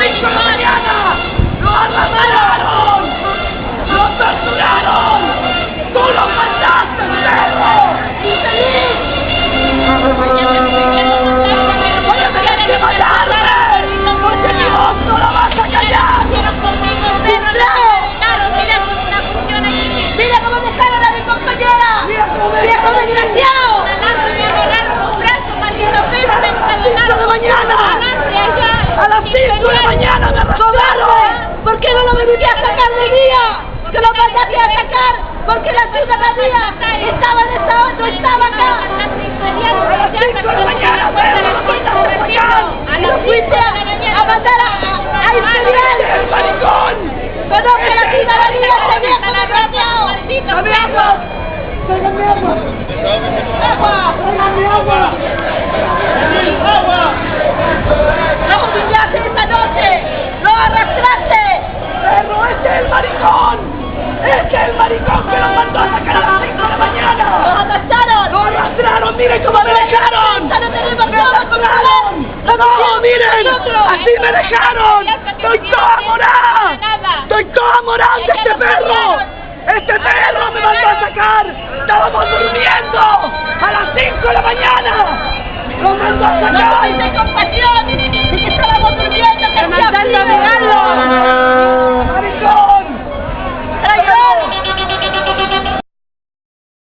5 de la mañana! ¡Lo arrastraron! ¡Lo torturaron! ¡Tú lo mataste, perro! ¡Infeliz! ¡Voy a tener que matarme! ¡Porque mi voz no la vas a callar! ¡Mira cómo dejaron a mi compañera! ¡Viejo desgraciado! ¡A las 5 de la mañana me arrastraron! ¿Por qué no lo venía a sacar de día? ¡Que lo mandaste a sacar! Porque la ciudadanía estaba en esta no estaba acá. ¡A las 5 de la mañana, pero lo mandaste a sacar! ¡Lo fuiste a matar a Imperial! ¡El maricón! ¡Conoce la ciudadanía, ese viejo desgraciado! ¡Dame agua! ¡Tráigame agua! ¡Agua! ¡Tráigame agua! ¡Agua! ¡Lo humillaste esta noche! ¡Lo arrastraste! ¡Perro, ese es el maricón! ¡Ese es el maricón que nos mandó a sacar a las 5 de la mañana! ¡Lo arrastraron! ¡Lo arrastraron! ¡Miren cómo me dejaron! ¡Me arrastraron! ¡No, miren! ¡Así me dejaron! ¡Estoy toda morada! ¡Estoy toda morada de este perro! ¡Este perro me mandó a sacar! ¡Estábamos durmiendo! ¡A las 5 de la mañana! ¡Lo mandó a sacar! ¡No tuviste compasión! ¡Y que estábamos durmiendo! ¡Te mandaron a